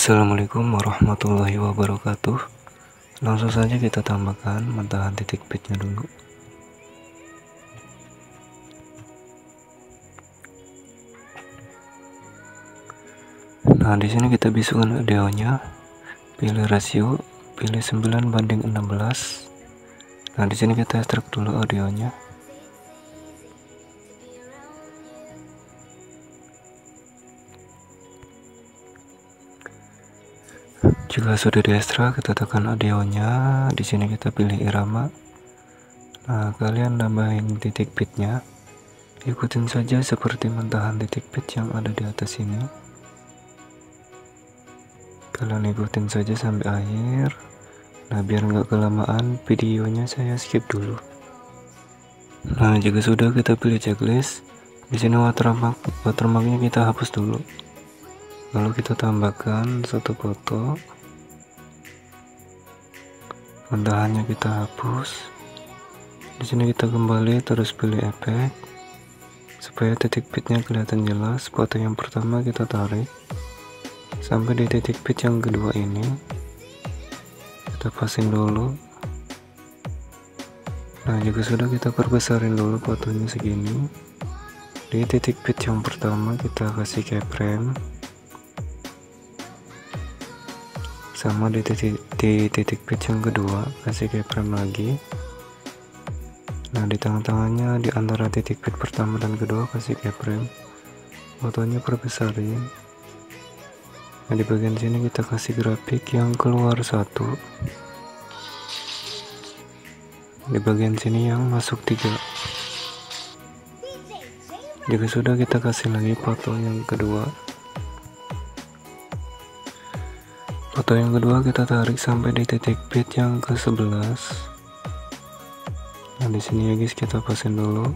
Assalamualaikum warahmatullahi wabarakatuh. Langsung saja kita tambahkan mentahan titik pitnya dulu. Nah, di sini kita bisukan audionya, pilih rasio, pilih 9:16. Nah, di sini kita ekstrak dulu audionya. Jika sudah diekstrak, kita tekan audionya. Di sini kita pilih irama. Nah, kalian tambahin titik pitnya. Ikutin saja seperti mentahan titik pit yang ada di atas ini. Kalian ikutin saja sampai akhir. Nah, biar nggak kelamaan videonya, saya skip dulu. Nah, jika sudah, kita pilih checklist. Di sini watermarknya kita hapus dulu. Lalu kita tambahkan satu foto. Mentahannya kita hapus. Di sini kita kembali, terus pilih efek supaya titik pitnya kelihatan jelas. Foto yang pertama kita tarik sampai di titik pit yang kedua ini. Kita passing dulu. Nah, jika sudah, kita perbesarin dulu fotonya segini. Di titik pit yang pertama kita kasih keyframe, sama di titik pitch yang kedua kasih keyframe lagi. Nah, di tengah-tengahnya di antara titik pitch pertama dan kedua kasih keyframe, fotonya perbesarin. Nah, di bagian sini kita kasih grafik yang keluar satu, di bagian sini yang masuk 3. Jika sudah, kita kasih lagi foto yang kedua. Foto yang kedua kita tarik sampai di titik pit yang ke-11. Nah, di sini ya guys, kita pasin dulu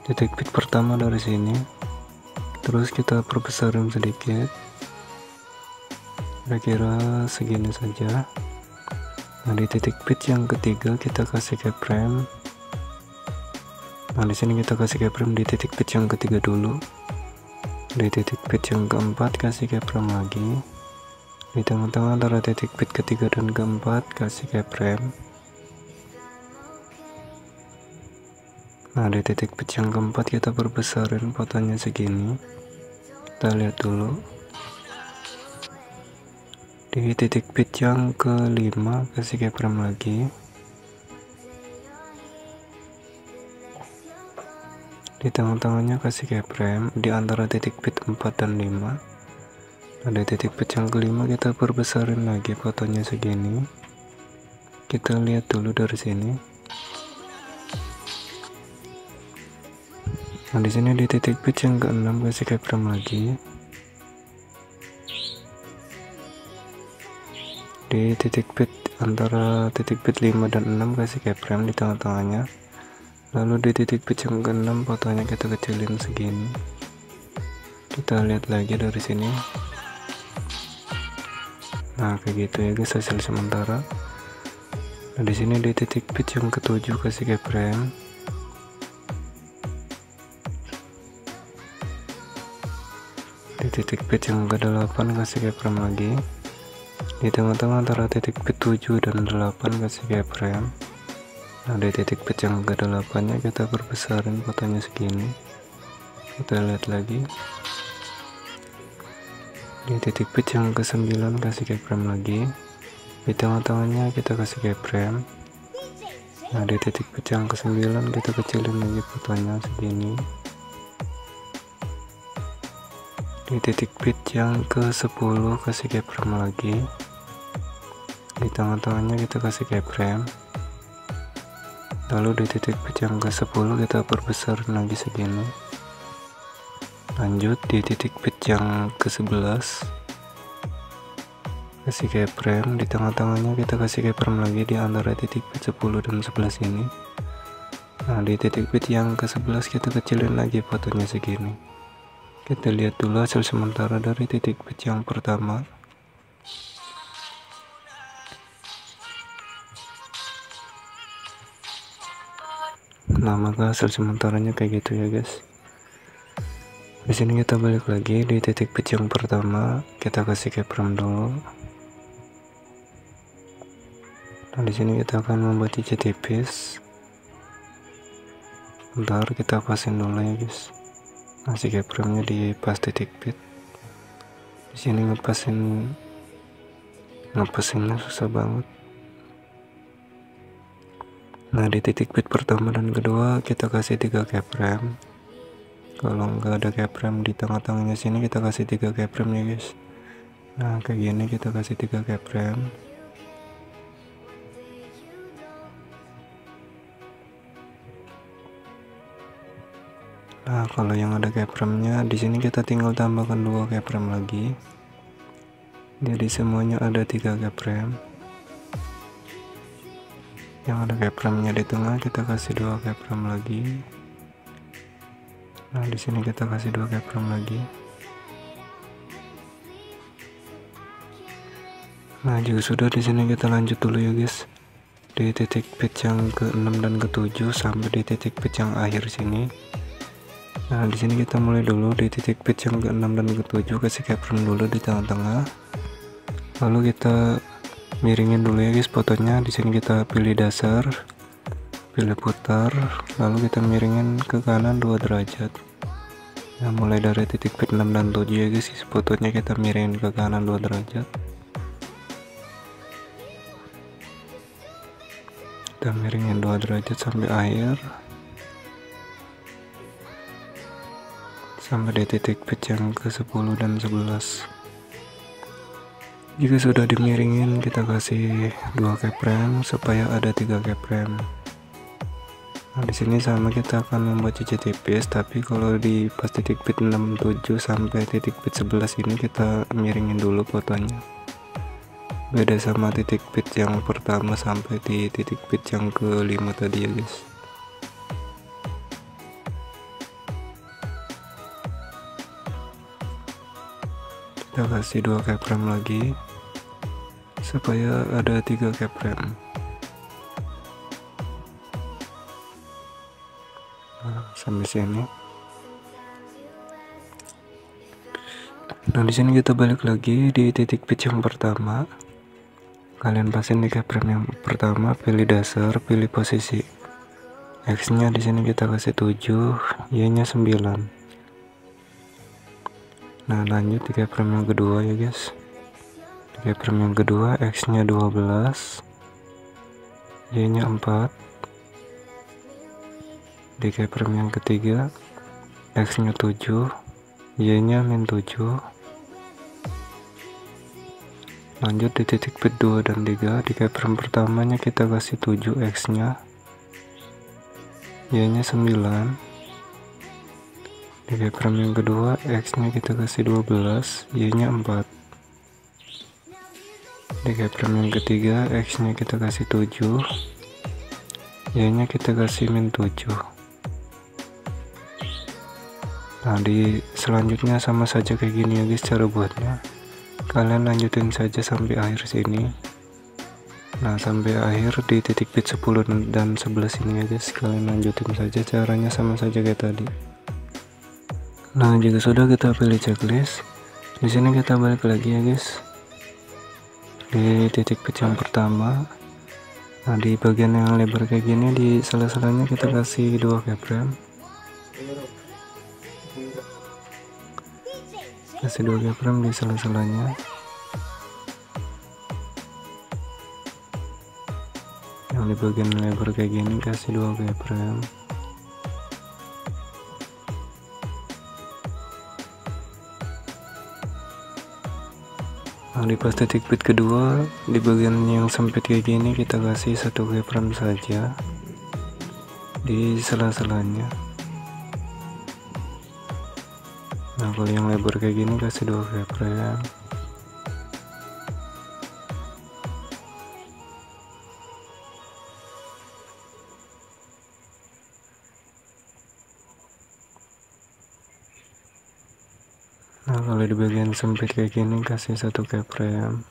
titik pit pertama dari sini. Terus kita perbesarin sedikit. Kira-kira segini saja. Nah, di titik pit yang ketiga kita kasih keyframe. Nah, di sini kita kasih keyframe di titik pit yang ketiga dulu. Di titik pit yang keempat kasih keyframe lagi. Di tengah-tengah antara titik pit ketiga dan keempat kasih keyframe. Nah, di titik pit yang keempat kita perbesarin fotonya segini. Kita lihat dulu. Di titik pit yang kelima kasih keyframe lagi. Di tengah-tengahnya kasih keyframe di antara titik pit 4 dan 5. Ada titik pit yang kelima kita perbesarin lagi fotonya segini. Kita lihat dulu dari sini. Nah, di sini di titik pit yang ke-6 kasih keyframe lagi. Di titik pit antara titik pit 5 dan 6 kasih keyframe di tengah-tengahnya. Lalu di titik pit yang ke-6 fotonya kita kecilin segini. Kita lihat lagi dari sini. Nah, kayak gitu ya guys hasil sementara. Nah, di sini di titik pitch yang ke-7 kasih keyframe. Di titik pitch yang ke-8 kasih keyframe lagi. Di tengah-tengah antara titik pitch 7 dan 8 kasih keyframe. Nah, di titik pitch yang ke-8 nya kita perbesarin fotonya segini. Kita lihat lagi. Di titik pitch yang ke-9 kasih keyframe lagi. Di tengah-tengahnya kita kasih keyframe. Nah, di titik pitch yang ke-9 kita kecilin lagi fotonya segini. Di titik pitch yang ke-10 kasih keyframe lagi. Di tengah-tengahnya kita kasih keyframe. Lalu di titik pitch yang ke-10 kita perbesar lagi segini. Lanjut di titik pitch yang ke-11 kasih keyframe. Di tengah-tengahnya kita kasih keyframe lagi di antara titik pitch 10 dan 11 ini. Nah, di titik pitch yang ke-11 kita kecilin lagi fotonya segini. Kita lihat dulu hasil sementara dari titik pitch yang pertama. Nah, maka hasil sementaranya kayak gitu ya guys. Di sini kita balik lagi di titik pitch yang pertama, kita kasih keyframe dulu. Nah, di sini kita akan membuat cincin tipis. Bentar, kita pasin dulu ya guys. Kasih keyframe-nya di pas titik pitch. Di sini ngepasinnya susah banget. Nah, di titik pitch pertama dan kedua kita kasih 3 keyframe. Kalau nggak ada keyframe di tengah-tengahnya sini, kita kasih 3 keyframe ya guys. Nah, kayak gini kita kasih 3 keyframe. Nah, kalau yang ada keyframe-nya di sini kita tinggal tambahkan 2 keyframe lagi. Jadi semuanya ada 3 keyframe. Yang ada keyframe-nya di tengah kita kasih 2 keyframe lagi. Nah, di sini kita kasih 2 keyframe lagi. Nah, jika sudah, di sini kita lanjut dulu ya guys. Di titik pitch yang ke-6 dan ke-7 sampai di titik pitch yang akhir sini. Nah, di sini kita mulai dulu di titik pitch yang ke-6 dan ke-7, kasih keyframe dulu di tengah-tengah. Lalu kita miringin dulu ya guys fotonya. Di sini kita pilih dasar, pilih putar, lalu kita miringin ke kanan 2 derajat. Nah, mulai dari titik pitch 6 dan 7 ya guys, fotonya kita miringin ke kanan 2 derajat. Kita miringin 2 derajat sampai akhir, sampai di titik pitch yang ke-10 dan 11. Jika sudah dimiringin, kita kasih 2 keyframe supaya ada 3 keyframe. Nah, di sini sama kita akan membuat cincin tipis, tapi kalau di pas titik pitch 6, 7 sampai titik pitch 11 ini kita miringin dulu fotonya. Beda sama titik pitch yang pertama sampai di titik pitch yang ke-5 tadi ya guys. Kita kasih 2 keyframe lagi supaya ada 3 keyframe. Nah, sampai sini. Nah, di sini kita balik lagi di titik pitch yang pertama. Kalian pasin di keyframe yang pertama, pilih dasar, pilih posisi. X-nya di sini kita kasih 7, Y-nya 9. Nah, lanjut di keyframe yang kedua ya guys. Di keyframe yang kedua, X-nya 12, Y-nya 4. Di keyframe yang ketiga, X-nya 7, Y-nya -7. Lanjut di titik pitch 2 dan 3, di keyframe pertamanya kita kasih 7 X-nya, Y-nya 9. Di keyframe yang kedua, X-nya kita kasih 12, Y-nya 4. Di keyframe yang ketiga, X-nya kita kasih 7, Y-nya kita kasih -7. Nah, di selanjutnya sama saja kayak gini ya guys cara buatnya. Kalian lanjutin saja sampai akhir sini. Nah, sampai akhir di titik pitch 10 dan 11 ini ya guys, kalian lanjutin saja, caranya sama saja kayak tadi. Nah, jika sudah, kita pilih checklist. Di sini kita balik lagi ya guys. Di titik pitch yang pertama. Nah, di bagian yang lebar kayak gini, di sela-selanya kita kasih 2 keyframe. Kasih 2 keyframe di sela-selanya. Yang di bagian lebar kayak gini kasih 2 keyframe. Nah, di pas titik pitch kedua, di bagian yang sempit kayak gini kita kasih 1 keyframe saja di sela-selanya. Nah, kalau yang lebar kayak gini kasih 2 keyframe. Nah, kalau di bagian sempit kayak gini kasih 1 keyframe.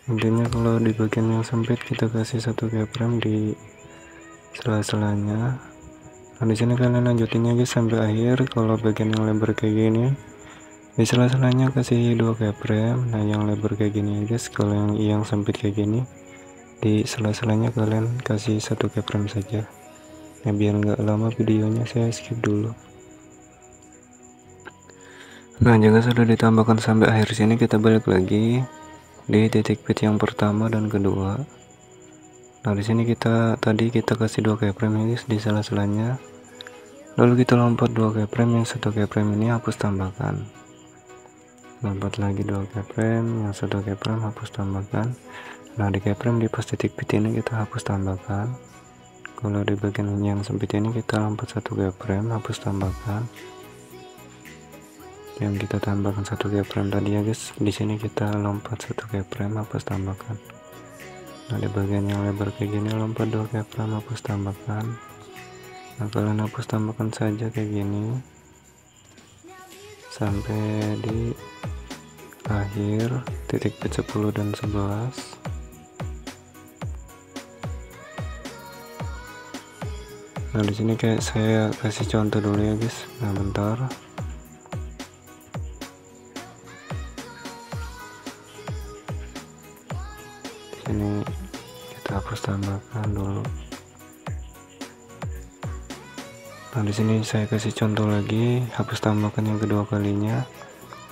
Intinya kalau di bagian yang sempit kita kasih 1 keyframe di sela-selanya. Nah di sini kalian lanjutinnya guys sampai akhir. Kalau bagian yang lebar kayak gini, di sela-selanya kasih 2 keyframe. Nah yang lebar kayak gini guys, kalau yang sempit kayak gini, di sela-selanya kalian kasih 1 keyframe saja. Nah biar nggak lama videonya, saya skip dulu. Nah jika sudah ditambahkan sampai akhir sini, kita balik lagi di titik pit yang pertama dan kedua. Nah di sini kita kasih 2 keyframe guys di sela-selanya. Lalu kita lompat 2 keyframe, yang 1 keyframe ini hapus tambahkan. Lompat lagi 2 keyframe, yang 1 keyframe hapus tambahkan. Nah di keyframe di pos titik pit ini kita hapus tambahkan. Kalau di bagian yang sempit ini kita lompat 1 keyframe, hapus tambahkan. Yang kita tambahkan 1 keyframe tadi ya guys, di sini kita lompat 1 keyframe, hapus tambahkan. Nah di bagian yang lebar kayak gini lompat 2 keyframe, hapus tambahkan. Nah kalian hapus tambahkan saja kayak gini sampai di akhir titik pit 10 dan 11. Nah di sini kayak saya kasih contoh dulu ya guys. Nah bentar. Ini kita hapus tambahkan dulu. Nah di sini saya kasih contoh lagi, hapus tambahkan yang kedua kalinya.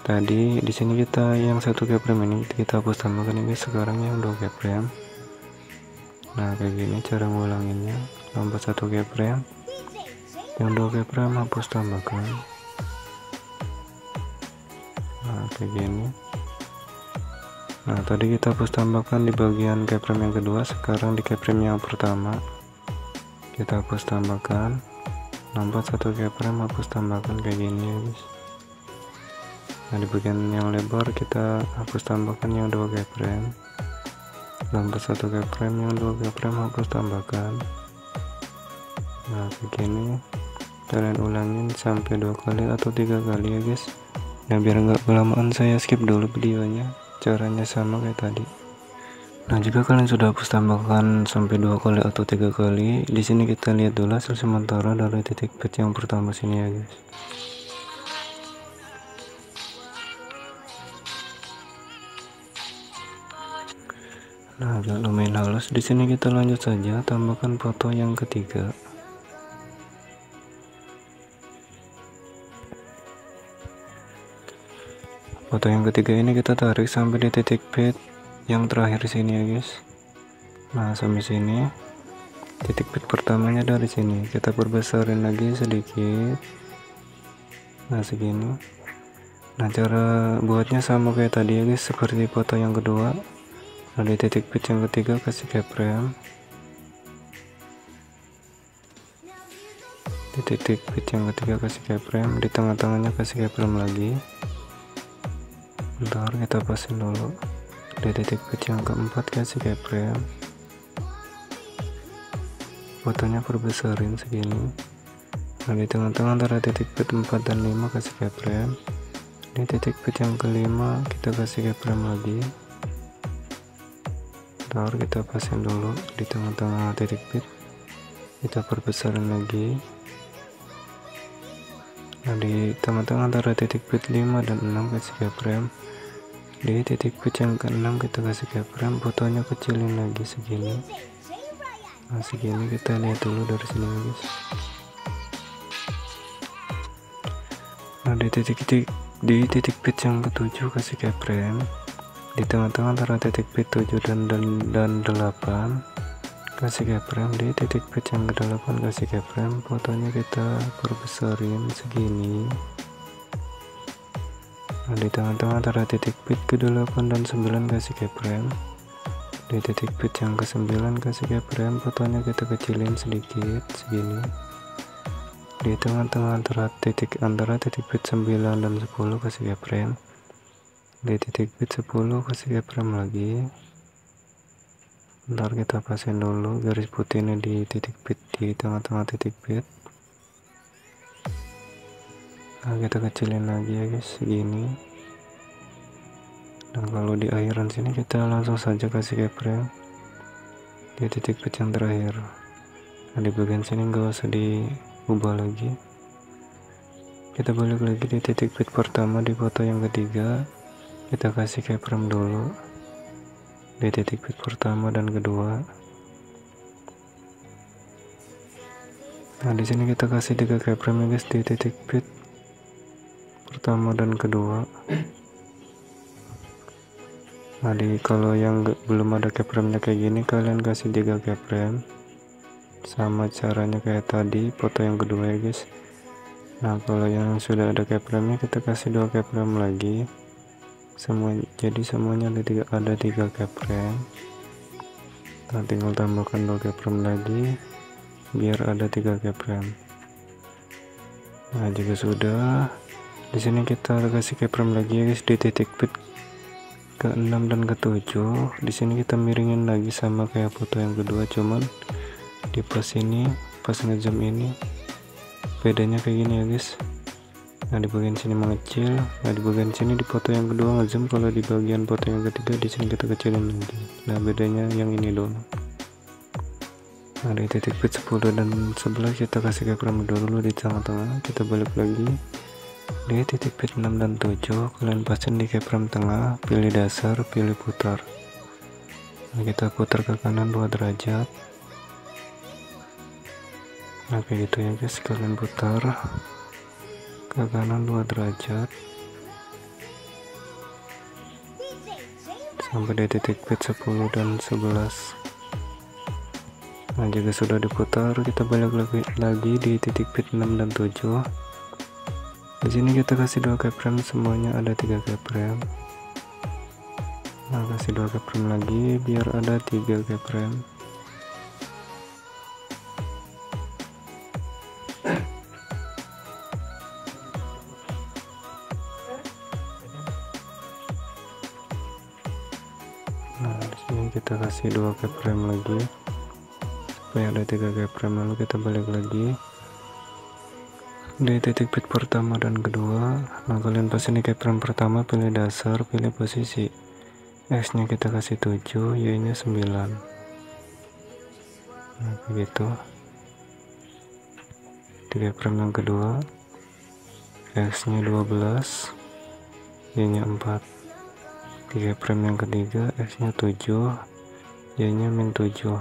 Tadi di sini kita yang 1 keyframe ini kita hapus tambahkan ini, sekarang yang 2 keyframe. Nah kayak gini cara ngulanginnya, lompat 1 keyframe, yang 2 keyframe hapus tambahkan. Nah kayak gini. Nah tadi kita hapus tambahkan di bagian keyframe yang kedua, sekarang di keyframe yang pertama kita hapus tambahkan, lompat 1 keyframe, hapus tambahkan kayak gini ya guys. Nah di bagian yang lebar kita hapus tambahkan yang 2 keyframe, lompat 1 keyframe, yang 2 keyframe hapus tambahkan. Nah begini kalian ulangin sampai 2 kali atau 3 kali ya guys. Nah biar nggak kelamaan saya skip dulu videonya. Caranya sama kayak tadi. Nah jika kalian sudah hapus tambahkan sampai 2 kali atau 3 kali, di sini kita lihat dulu hasil sementara dari titik pit yang pertama sini ya guys. Nah agak lumayan halus. Di sini kita lanjut saja tambahkan foto yang ketiga. Foto yang ketiga ini kita tarik sampai di titik pit yang terakhir sini ya guys. Nah sampai sini titik pit pertamanya dari sini kita perbesarin lagi sedikit. Nah segini. Nah cara buatnya sama kayak tadi ya guys, seperti foto yang kedua. Nah di titik pit yang ketiga kasih keyframe, di titik pit yang ketiga kasih keyframe, di tengah-tengahnya kasih keyframe lagi. Bentar kita pasin dulu. Di titik pit yang keempat kasih keyframe, fotonya perbesarin segini. Nah di tengah-tengah antara titik pit 4 dan 5 kasih keyframe. Di titik pit yang kelima kita kasih keyframe lagi. Bentar kita pasin dulu. Di tengah-tengah titik pit kita perbesarin lagi. Nah di tengah-tengah antara titik pit 5 dan 6 kasih keyframe. Di titik pit yang ke-6 kita kasih keyframe, fotonya kecilin lagi segini. Nah segini kita lihat dulu dari sini guys. Nah di titik pit yang ke-7 kasih keyframe. Di tengah-tengah antara titik pit 7 dan 8 kasih keyframe. Di titik pit yang ke-8 kasih keyframe, fotonya kita perbesarin segini. Nah di tengah-tengah antara titik pit ke-8 dan 9 kasih keyframe. Di titik pit yang ke-9 kasih keyframe, fotonya kita kecilin sedikit segini. Di tengah-tengah antara titik pit 9 dan 10 kasih keyframe. Di titik pit 10 kasih keyframe lagi. Bentar kita pasin dulu garis putihnya di titik pit, di tengah-tengah titik pit. Nah kita kecilin lagi ya guys segini. Nah kalau di akhiran sini kita langsung saja kasih keyframe di titik pit yang terakhir. Nah di bagian sini nggak usah ubah lagi, kita balik lagi di titik fit pertama di foto yang ketiga, kita kasih keyframe dulu di titik fit pertama dan kedua. Nah di sini kita kasih 3 keyframe guys di titik fit pertama dan kedua. Nah kalau yang belum ada keyframe-nya kayak gini, kalian kasih 3 keyframe sama caranya kayak tadi foto yang kedua ya guys. Nah kalau yang sudah ada keyframe-nya, kita kasih 2 keyframe lagi jadi semuanya ada 3 keyframe. Nah tinggal tambahkan 2 keyframe lagi biar ada 3 keyframe. Nah jika sudah, di sini kita kasih keyframe lagi ya guys di titik fit ke-6 dan ke-7. Di sini kita miringin lagi sama kayak foto yang kedua, cuman di pas ini, pas ngezoom ini bedanya kayak gini ya guys. Nah di bagian sini mengecil, nah di bagian sini di foto yang kedua ngezoom, kalau di bagian foto yang ketiga di sini kita kecilin lagi. Nah bedanya yang ini doang. Nah di titik fit 10 dan 11 kita kasih keyframe dulu di tengah-tengah, kita balik lagi di titik fit 6 dan 7, kalian pasang di keyframe tengah, pilih dasar, pilih putar. Nah kita putar ke kanan 2 derajat. Nah kayak gitu ya guys, kalian putar ke kanan 2 derajat sampai di titik fit 10 dan 11. Nah jika sudah diputar, kita balik lagi di titik fit 6 dan 7. Di sini kita kasih 2 keyframe, semuanya ada 3 keyframe. Nah kasih 2 keyframe lagi biar ada 3 keyframe. Nah di sini kita kasih 2 keyframe lagi supaya ada 3 keyframe, lalu kita balik lagi di titik fit pertama dan kedua. Nah kalian pas ini keyframe pertama, pilih dasar, pilih posisi, X nya kita kasih 7, Y nya 9. Nah begitu. Di keyframe yang kedua, X nya 12, Y nya 4. Di keyframe yang ketiga, X nya 7, Y nya min 7,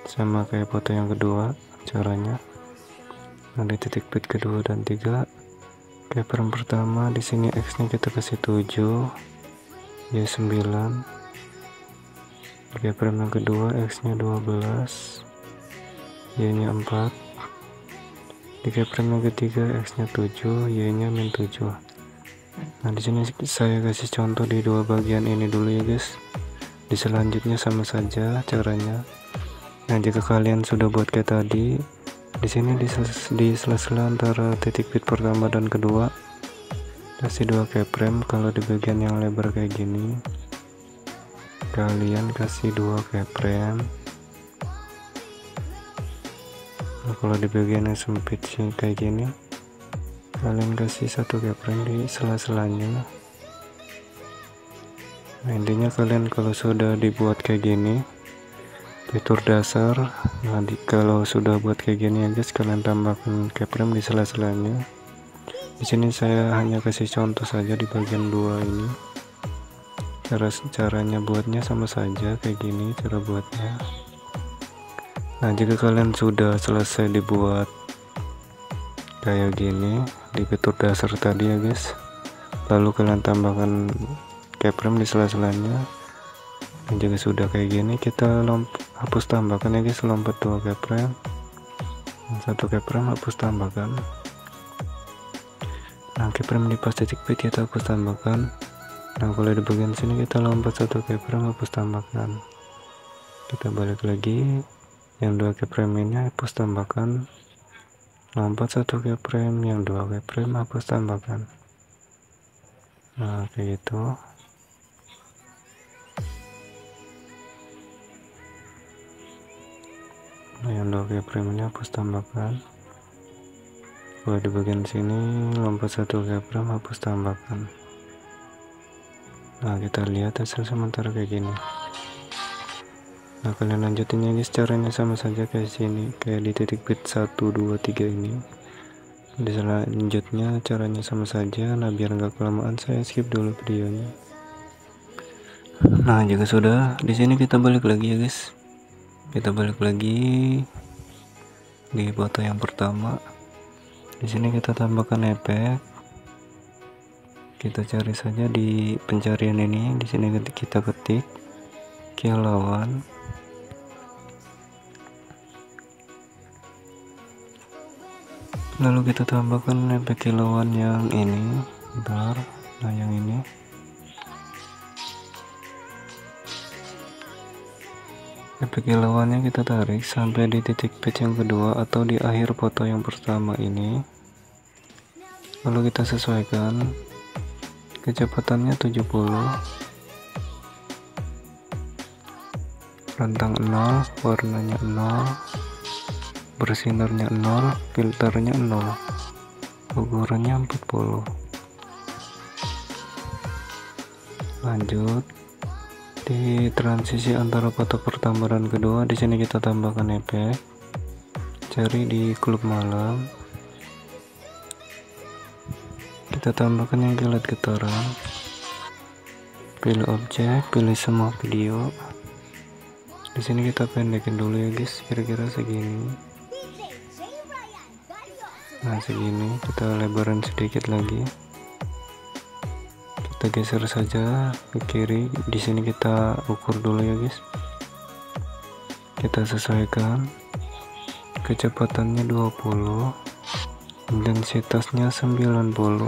sama kayak foto yang kedua caranya. Nah di titik fit kedua dan 3, keyframe pertama di sini X nya kita kasih 7, Y 9. Di keyframe yang kedua X nya 12, Y nya 4. Di keyframe yang ketiga X nya 7, Y nya min 7. Nah di sini saya kasih contoh di 2 bagian ini dulu ya guys. Di selanjutnya sama saja caranya. Nah jika kalian sudah buat kayak tadi, di sini di sela-sela antara titik fit pertama dan kedua kasih 2 keyframe. Kalau di bagian yang lebar kayak gini, kalian kasih 2 keyframe. Nah, kalau di bagian yang sempit sih kayak gini, kalian kasih 1 keyframe di sela-selanya. Nah intinya kalian kalau sudah dibuat kayak gini, fitur dasar, nah kalau sudah buat kayak gini ya guys, kalian tambahkan keyframe di sela-selanya. Di sini saya hanya kasih contoh saja di bagian 2 ini. Caranya buatnya sama saja kayak gini cara buatnya. Nah jika kalian sudah selesai dibuat kayak gini di fitur dasar tadi ya guys, lalu kalian tambahkan keyframe di sela-selanya. Dan jika sudah kayak gini, kita hapus tambahkan ya guys, lompat 2 keyframe, 1 keyframe hapus tambahkan. Nah keyframe di pas titik fit kita hapus tambahkan. Nah kalau di bagian sini kita lompat 1 keyframe hapus tambahkan. Kita balik lagi, yang 2 keyframe ini hapus tambahkan, lompat 1 keyframe, yang 2 keyframe hapus tambahkan. Nah kayak gitu. Nah yang 2 keyframe ini hapus tambahkan. Kalau di bagian sini lompat 1 keyframe hapus tambahkan. Nah kita lihat hasil sementara kayak gini. Nah, kalian lanjutin ya guys, caranya sama saja kayak sini, kayak di titik bit 1 2 3 ini. Di selanjutnya caranya sama saja. Nah, biar nggak kelamaan saya skip dulu videonya. Nah, jika sudah, di sini kita balik lagi ya guys. Kita balik lagi di foto yang pertama. Di sini kita tambahkan efek. Kita cari saja di pencarian ini. Di sini kita ketik kilauan. Lalu kita tambahkan efek kilauan yang ini. Bentar. Nah, yang ini. Efek kilauannya kita tarik sampai di titik pitch yang kedua atau di akhir foto yang pertama ini. Lalu kita sesuaikan kecepatannya 70, rentang 0, warnanya 0, bersinarnya 0, filternya 0, ukurannya 40. Lanjut di transisi antara foto pertama dan kedua, di sini kita tambahkan efek. Cari di klub malam, kita tambahkan yang kilat getaran, pilih objek, pilih semua video. Di sini kita pendekin dulu ya guys, kira-kira segini. Nah, segini, kita lebaran sedikit lagi. Kita geser saja ke kiri. Di sini kita ukur dulu ya guys. Kita sesuaikan kecepatannya 20, intensitasnya 90,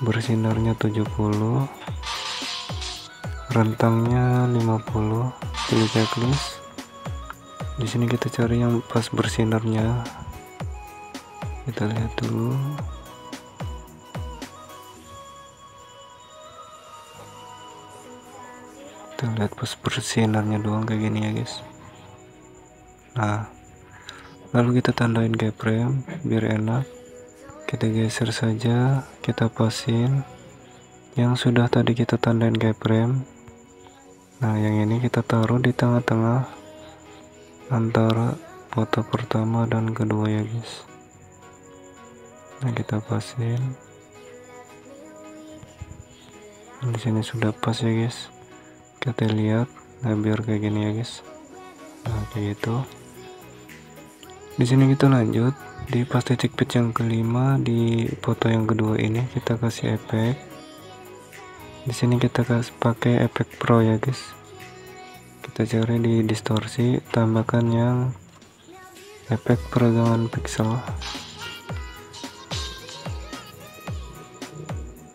bersinarnya 70, rentangnya 50. Pilih checklist. Di sini kita cari yang pas bersinarnya. Kita lihat dulu. Kita lihat pas bersinarnya doang kayak gini ya guys. Nah, lalu kita tandain keyframe biar enak. Kita geser saja, kita pasin yang sudah tadi kita tandain keyframe. Nah, yang ini kita taruh di tengah-tengah antara foto pertama dan kedua ya guys. Nah, kita pasin. Di sini sudah pas ya guys. Kita lihat. Nah, biar kayak gini ya guys. Nah, kayak gitu. Di sini kita lanjut di pas titik pitch yang kelima di foto yang kedua ini, kita kasih efek. Di sini kita pakai efek pro ya guys. Kita cari di distorsi, tambahkan yang efek peregangan pixel.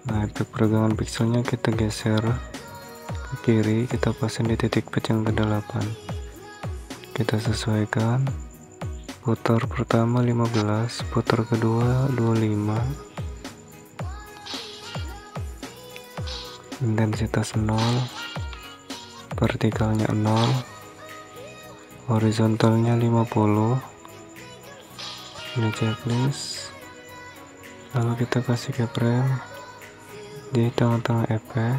Nah, efek peregangan pixelnya kita geser ke kiri, kita pasang di titik pitch yang ke-8. Kita sesuaikan. Putar pertama 15, putar kedua 25. Intensitas 0, vertikalnya 0, horizontalnya 50. Ini checklist. Lalu kita kasih keyframe di tengah-tengah efek.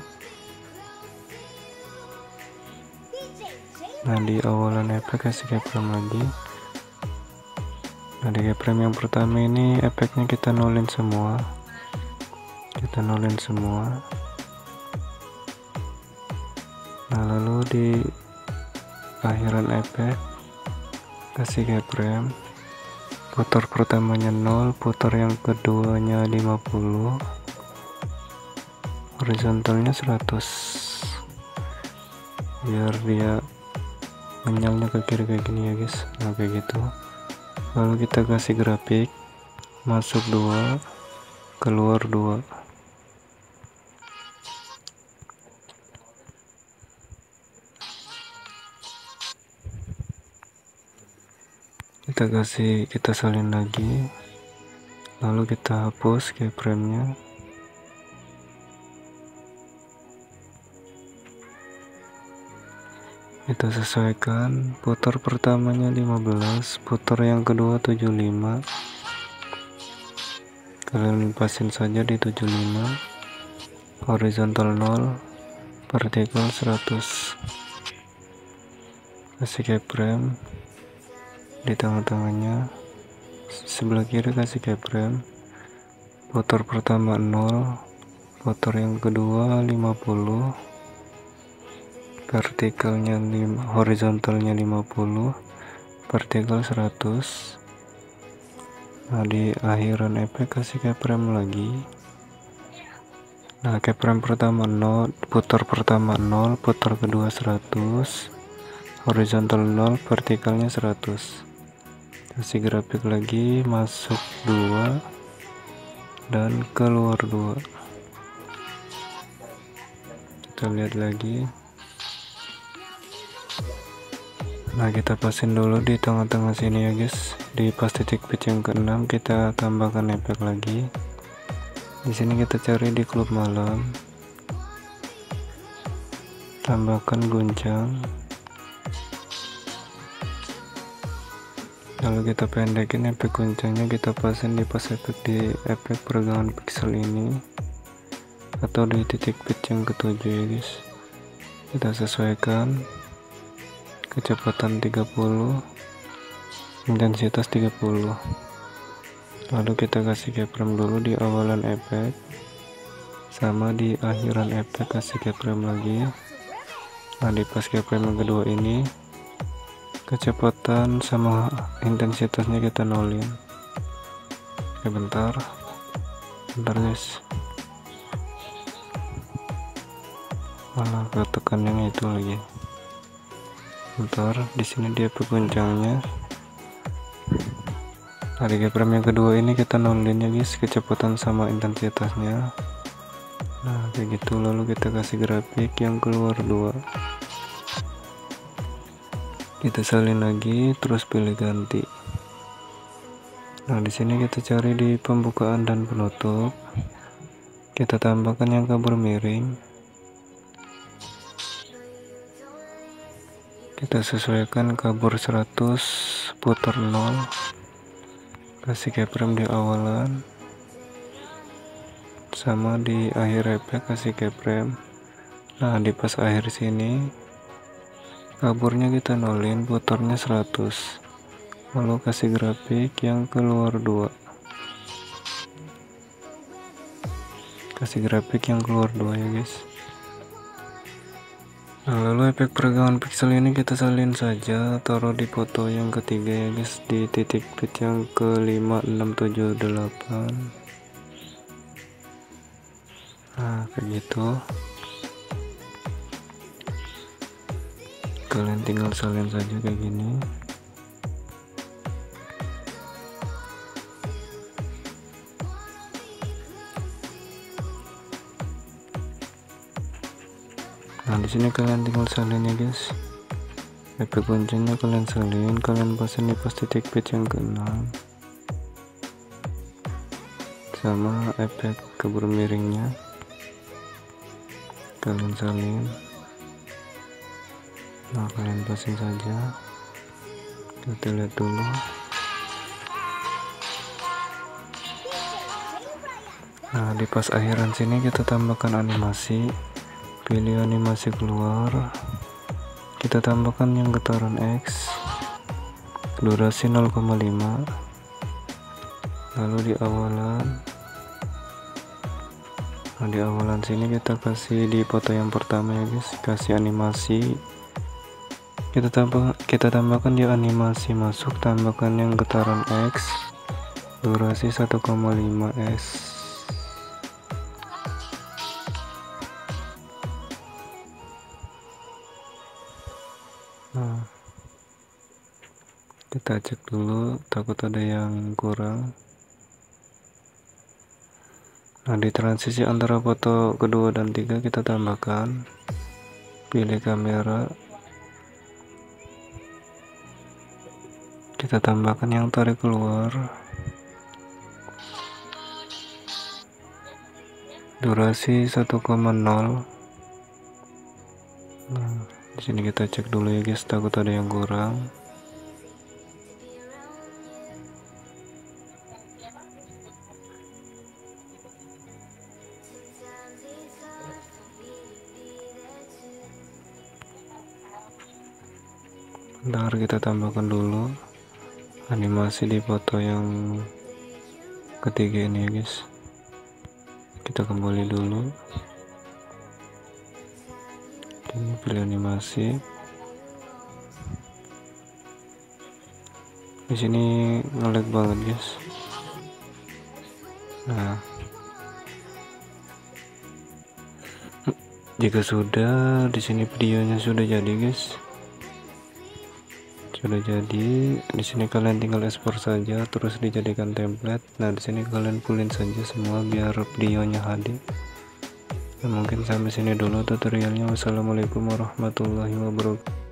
Nah, di awalan efek kasih keyframe lagi. Nah, di keyframe yang pertama ini efeknya kita nolin semua. Kita nolin semua. Nah, lalu di akhiran efek kasih keyframe. Putar pertamanya 0, putar yang keduanya 50. Horizontalnya 100. Biar dia menyalnya ke kiri kayak gini ya guys. Nah, kayak gitu. Lalu kita kasih grafik, masuk 2, keluar 2. Kita salin lagi, lalu kita hapus keyframe-nya. Kita sesuaikan, putar pertamanya 15, putar yang kedua 75. Kalian pasin saja di 75. Horizontal 0, vertikal 100. kasih keyframe di tengah-tengahnya, sebelah kiri kasih keyframe, putar pertama 0, putar yang kedua 50, vertikalnya 5, horizontalnya 50, vertikal 100. Nah, di akhiran efek kasih keyframe lagi. Nah, keyframe pertama 0, putar pertama 0, putar kedua 100, horizontal 0, vertikalnya 100. Kasih grafik lagi, masuk 2 dan keluar 2. Kita lihat lagi. Nah, kita pasin dulu di tengah-tengah sini ya guys. Di pas titik pitch yang ke-6 kita tambahkan efek lagi. Di sini kita cari di klub malam, tambahkan guncang, lalu kita pendekin efek guncangnya, kita pasin di pas efek di efek peregangan pixel ini atau di titik pitch yang ke-7 ya guys. Kita sesuaikan kecepatan 30, intensitas 30. Lalu kita kasih keyframe dulu di awalan efek, sama di akhiran efek kasih keyframe lagi. Nah, di pas keyframe yang kedua ini kecepatan sama intensitasnya kita nolin. Oke, bentar guys, malah ketekan yang itu lagi. Bentar, di sini dia peguncangnya. Nah, di keyframe yang kedua ini kita nolin ya guys, kecepatan sama intensitasnya. Nah, kayak gitu. Lalu kita kasih grafik yang keluar 2. Kita salin lagi, terus pilih ganti. Nah, di sini kita cari di pembukaan dan penutup. Kita tambahkan yang kabur miring. Kita sesuaikan kabur 100, putar 0. Kasih keyframe di awalan, sama di akhir efek kasih keyframe. Nah, di pas akhir sini kaburnya kita nolin, putarnya 100, lalu kasih grafik yang keluar 2. Kasih grafik yang keluar 2 ya guys. Nah, lalu efek peregangan pixel ini kita salin saja, taruh di foto yang ketiga ya guys, di titik pitch yang ke-5, 6, 7, 8. Nah, kayak gitu. Kalian tinggal salin saja kayak gini. Nah, di sini kalian tinggal salin ya guys. Efek kuncinya kalian salin, kalian pasin di pas titik pitch yang ke-6, sama efek kabur miringnya kalian salin. Nah, kalian pasin saja. Kita lihat dulu. Nah, di pas akhiran sini kita tambahkan animasi. Pilih animasi keluar, kita tambahkan yang getaran X, durasi 0,5. lalu di awalan, nah di awalan sini kita kasih di foto yang pertama ya guys, kasih animasi. Kita tambahkan di animasi masuk, tambahkan yang getaran X, durasi 1,5s. Nah, kita cek dulu, takut ada yang kurang. Nah, di transisi antara foto kedua dan tiga kita tambahkan, pilih kamera, kita tambahkan yang tarik keluar, durasi 1,0. Nah, di sini kita cek dulu ya guys, takut ada yang kurang. Ntar kita tambahkan dulu animasi di foto yang ketiga ini ya guys. Kita kembali dulu, ini pilih animasi. Di sini nge-lag banget guys. Nah, jika sudah, di sini videonya sudah jadi guys. Sudah jadi. Di sini kalian tinggal ekspor saja, terus dijadikan template. Nah, di sini kalian pulin saja semua biar videonya HD. Nah, mungkin sampai sini dulu tutorialnya. Wassalamualaikum warahmatullahi wabarakatuh.